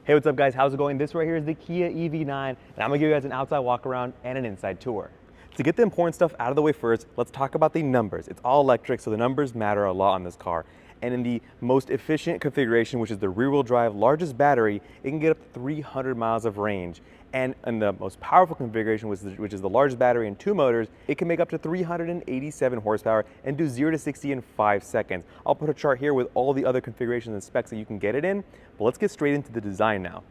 Hey, what's up guys? How's it going? This right here is the Kia EV9, and I'm gonna give you guys an outside walk around and an inside tour. To get the important stuff out of the way first, let's talk about the numbers. It's all electric, so the numbers matter a lot on this car. And in the most efficient configuration, which is the rear-wheel drive largest battery, it can get up to 300 miles of range. And in the most powerful configuration, which is the largest battery and 2 motors, it can make up to 387 horsepower and do 0 to 60 in 5 seconds. I'll put a chart here with all the other configurations and specs that you can get it in, but let's get straight into the design now.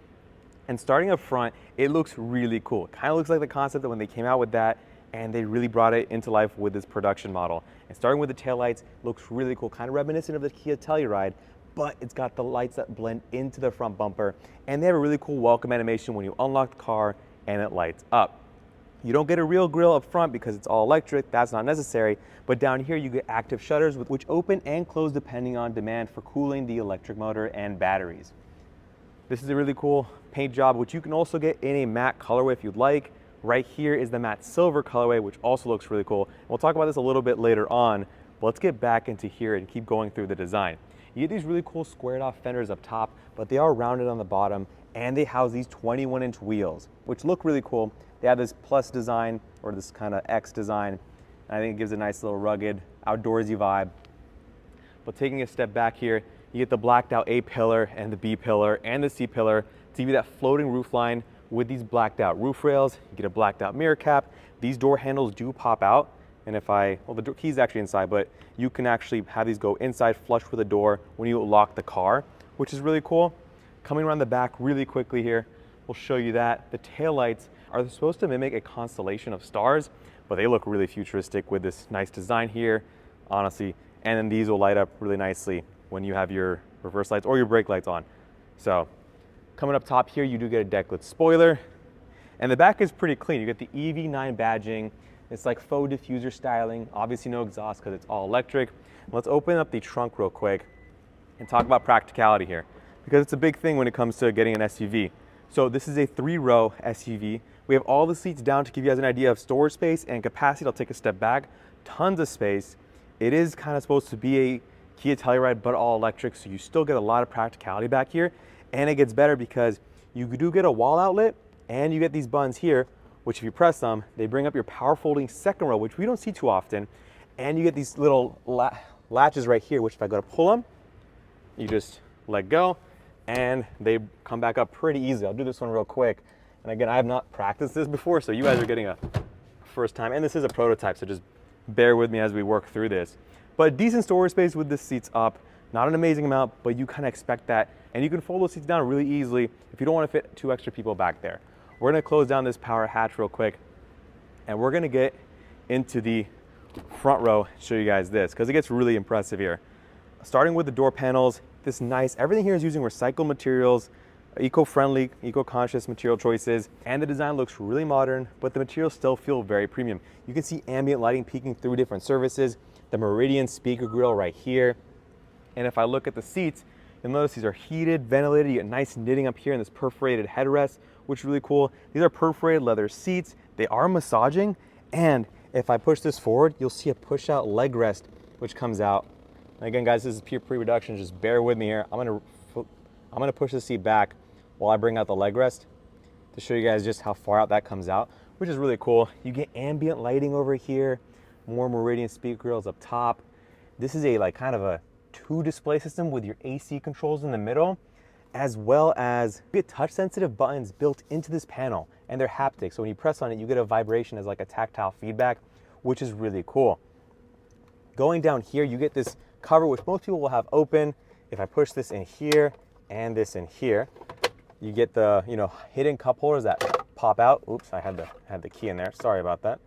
And starting up front, it looks really cool. It kind of looks like the concept that when they came out with that, and they really brought it into life with this production model. And starting with the taillights, looks really cool, kind of reminiscent of the Kia Telluride, but it's got the lights that blend into the front bumper, and they have a really cool welcome animation when you unlock the car and it lights up. You don't get a real grille up front because it's all electric, that's not necessary, but down here you get active shutters which open and close depending on demand for cooling the electric motor and batteries. This is a really cool paint job, which you can also get in a matte colorway if you'd like. Right here is the matte silver colorway, which also looks really cool. We'll talk about this a little bit later on, but let's get back into here and keep going through the design. You get these really cool squared off fenders up top, but they are rounded on the bottom, and they house these 21-inch wheels, which look really cool. They have this plus design, or this kind of X design, and I think it gives a nice little rugged, outdoorsy vibe. But taking a step back here, you get the blacked out A pillar and the B pillar and the C pillar to give you that floating roof line with these blacked out roof rails. You get a blacked out mirror cap. These door handles do pop out, and well, the key's actually inside, but you can actually have these go inside flush with the door when you lock the car, which is really cool. Coming around the back really quickly here, we'll show you that the taillights are supposed to mimic a constellation of stars, but they look really futuristic with this nice design here, honestly. And then these will light up really nicely when you have your reverse lights or your brake lights on. So coming up top here, you do get a decklit spoiler, and the back is pretty clean. You get the EV9 badging. It's like faux diffuser styling, obviously no exhaust because it's all electric. Let's open up the trunk real quick and talk about practicality here, because it's a big thing when it comes to getting an SUV. So this is a 3-row SUV. We have all the seats down to give you guys an idea of storage space and capacity. I'll take a step back. Tons of space. It is kind of supposed to be a Kia Telluride, but all electric, so you still get a lot of practicality back here. And it gets better because you do get a wall outlet, and you get these buttons here, which if you press them, they bring up your power folding second row, which we don't see too often. And you get these little latches right here, which if I go to pull them, you just let go, and they come back up pretty easy. I'll do this one real quick. And again, I have not practiced this before, so you guys are getting a first time. And this is a prototype, so just bear with me as we work through this. But decent storage space with the seats up. Not an amazing amount, but you kind of expect that. And you can fold those seats down really easily if you don't want to fit 2 extra people back there. We're going to close down this power hatch real quick, and we're going to get into the front row, show you guys this, because it gets really impressive here. Starting with the door panels, everything here is using recycled materials, eco-friendly, eco-conscious material choices, and the design looks really modern, but the materials still feel very premium. You can see ambient lighting peeking through different surfaces, the Meridian speaker grille right here. And if I look at the seats, you'll notice these are heated, ventilated. You get nice knitting up here in this perforated headrest, which is really cool. These are perforated leather seats. They are massaging, and if I push this forward, you'll see a push-out leg rest, which comes out. And again, guys, this is pure pre-production. Just bear with me here. I'm gonna push the seat back while I bring out the leg rest to show you guys just how far out that comes out, which is really cool. You get ambient lighting over here, more Meridian speaker grills up top. This is a kind of a 2 display system with your AC controls in the middle, as well as you get touch sensitive buttons built into this panel, and they're haptic. So when you press on it, you get a vibration as like a tactile feedback, which is really cool. Going down here, you get this cover, which most people will have open. If I push this in here and this in here, you get the hidden cup holders that pop out. Oops, I had the key in there. Sorry about that.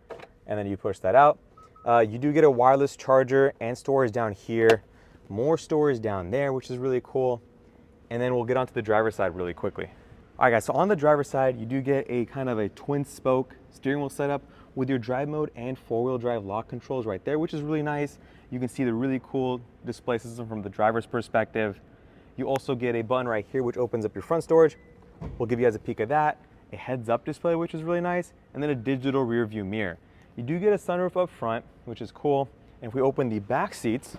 And then you push that out. You do get a wireless charger and storage down here. More storage down there, which is really cool. And then we'll get onto the driver's side really quickly. All right, guys, so on the driver's side, you do get a kind of a twin spoke steering wheel setup with your drive mode and 4-wheel drive lock controls right there, which is really nice. You can see the really cool display system from the driver's perspective. You also get a button right here, which opens up your front storage. We'll give you guys a peek of that. A heads-up display, which is really nice, and then a digital rear view mirror. You do get a sunroof up front, which is cool. And if we open the back seats,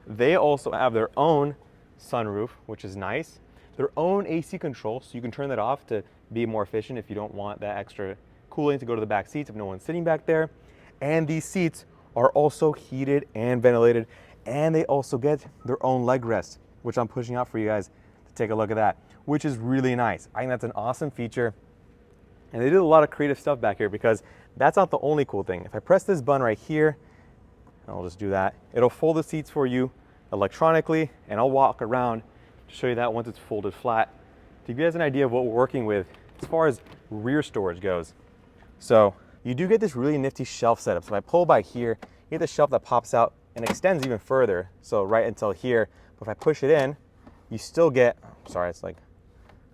they also have their own sunroof, which is nice. their own AC control, so you can turn that off to be more efficient if you don't want that extra cooling to go to the back seats if no one's sitting back there. And these seats are also heated and ventilated, and they also get their own leg rest, which I'm pushing out for you guys to take a look at that, which is really nice. I think that's an awesome feature. And they did a lot of creative stuff back here, because that's not the only cool thing. If I press this button right here, I'll just do that, it'll fold the seats for you electronically, and I'll walk around to show you that once it's folded flat, to give you guys an idea of what we're working with as far as rear storage goes. So you do get this really nifty shelf setup. So if I pull by here, you get the shelf that pops out and extends even further, so right until here. But if I push it in, you still get, sorry, it's like,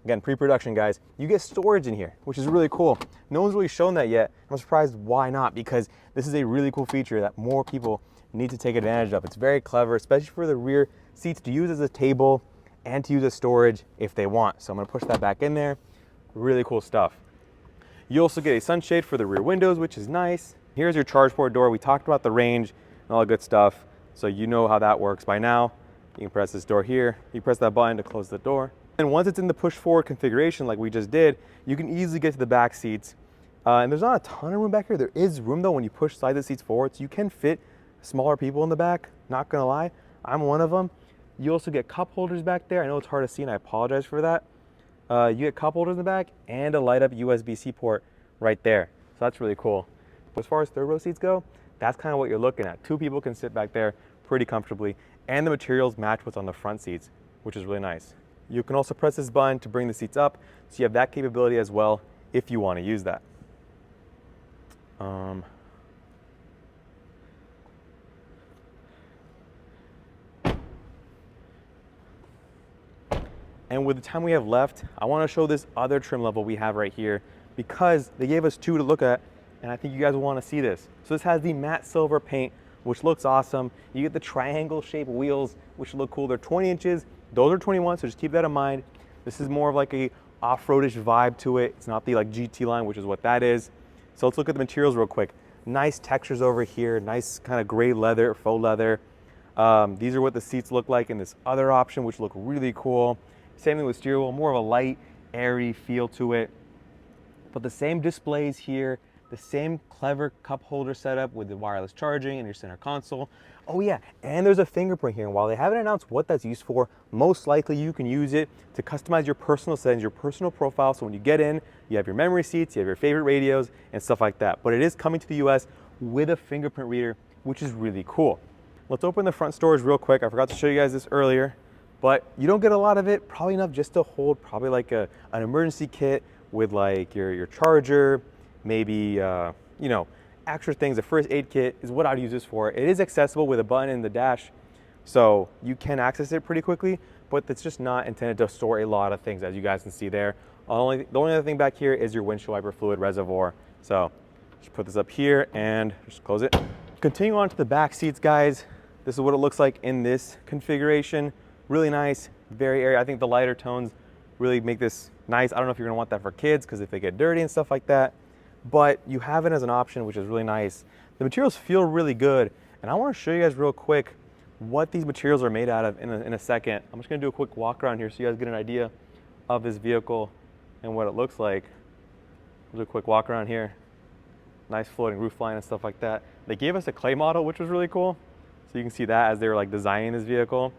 again, pre-production guys, you get storage in here, which is really cool. No one's really shown that yet. I'm surprised why not, because this is a really cool feature that more people need to take advantage of. It's very clever, especially for the rear seats to use as a table and to use as storage if they want. So I'm gonna push that back in there. Really cool stuff. You also get a sunshade for the rear windows, which is nice. Here's your charge port door. We talked about the range and all the good stuff, so you know how that works by now. You can press this door here. You press that button to close the door. And once it's in the push forward configuration like we just did, you can easily get to the back seats. And there's not a ton of room back here. There is room though when you push slide the seats forward, so you can fit smaller people in the back, not gonna lie. I'm one of them. You also get cup holders back there. I know it's hard to see and I apologize for that. You get cup holders in the back and a light up USB-C port right there. So that's really cool. As far as third row seats go, that's kind of what you're looking at. Two people can sit back there pretty comfortably, and the materials match what's on the front seats, which is really nice. You can also press this button to bring the seats up, so you have that capability as well if you want to use that. And with the time we have left, I want to show this other trim level we have right here, because they gave us two to look at, and I think you guys will want to see this. So this has the matte silver paint, which looks awesome. You get the triangle shaped wheels, which look cool. They're 20 inches. Those are 21, so just keep that in mind. This is more of like a off-roadish vibe to it. It's not the like GT line, which is what that is. So let's look at the materials real quick. Nice textures over here, nice kind of gray leather, faux leather. These are what the seats look like in this other option, which look really cool. Same thing with steering wheel, more of a light, airy feel to it. But the same displays here, the same clever cup holder setup with the wireless charging and your center console. Oh yeah, and there's a fingerprint here. And while they haven't announced what that's used for, most likely you can use it to customize your personal settings, your personal profile. So when you get in, you have your memory seats, you have your favorite radios and stuff like that. But it is coming to the US with a fingerprint reader, which is really cool. Let's open the front storage real quick. I forgot to show you guys this earlier, but you don't get a lot of it, probably enough just to hold probably like an emergency kit with like your charger, maybe, you know, extra things. A first aid kit is what I'd use this for. It is accessible with a button in the dash, so you can access it pretty quickly, but it's just not intended to store a lot of things, as you guys can see there. The only other thing back here is your windshield wiper fluid reservoir. So just put this up here and just close it. Continuing on to the back seats, guys. This is what it looks like in this configuration. Really nice, very airy. I think the lighter tones really make this nice. I don't know if you're gonna want that for kids, because if they get dirty and stuff like that, but you have it as an option, which is really nice. The materials feel really good, and I want to show you guys real quick what these materials are made out of in a second. I'm just gonna do a quick walk around here so you guys get an idea of this vehicle and what it looks like. We'll do a quick walk around here. Nice floating roof line and stuff like that. They gave us a clay model, which was really cool. So you can see that as they were like designing this vehicle.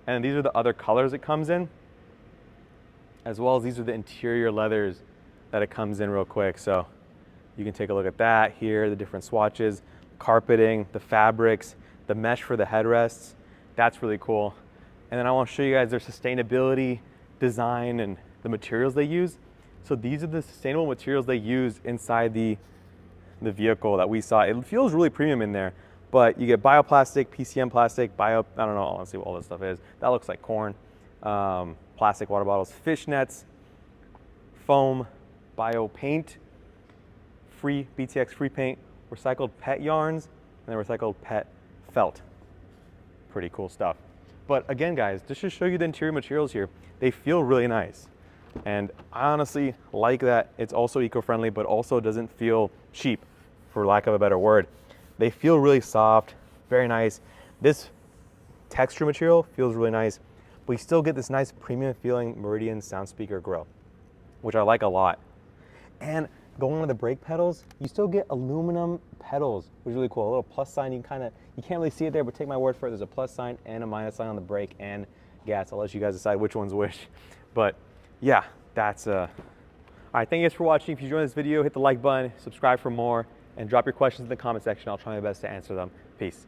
And these are the other colors it comes in, as well as these are the interior leathers that it comes in real quick. So you can take a look at that here, the different swatches, carpeting, the fabrics, the mesh for the headrests. That's really cool. And then I want to show you guys their sustainability design and the materials they use. So these are the sustainable materials they use inside the vehicle that we saw. It feels really premium in there, but you get bioplastic, PCM plastic, I don't know honestly what all this stuff is. That looks like corn. Plastic water bottles, fish nets, foam, bio paint, free BTX free paint, recycled pet yarns, and then recycled pet felt. Pretty cool stuff. But again, guys, just to show you the interior materials here, they feel really nice. And I honestly like that it's also eco-friendly, but also doesn't feel cheap, for lack of a better word. They feel really soft, very nice. This texture material feels really nice. but you still get this nice premium feeling Meridian sound speaker grill, which I like a lot. And going on the brake pedals, you still get aluminum pedals, which is really cool. A little plus sign, you can't really see it there, but take my word for it, there's a plus sign and a minus sign on the brake and gas. I'll let you guys decide which one's which. But yeah, that's all right, thank you guys for watching. If you enjoyed this video, hit the like button, subscribe for more, and drop your questions in the comment section. I'll try my best to answer them. Peace.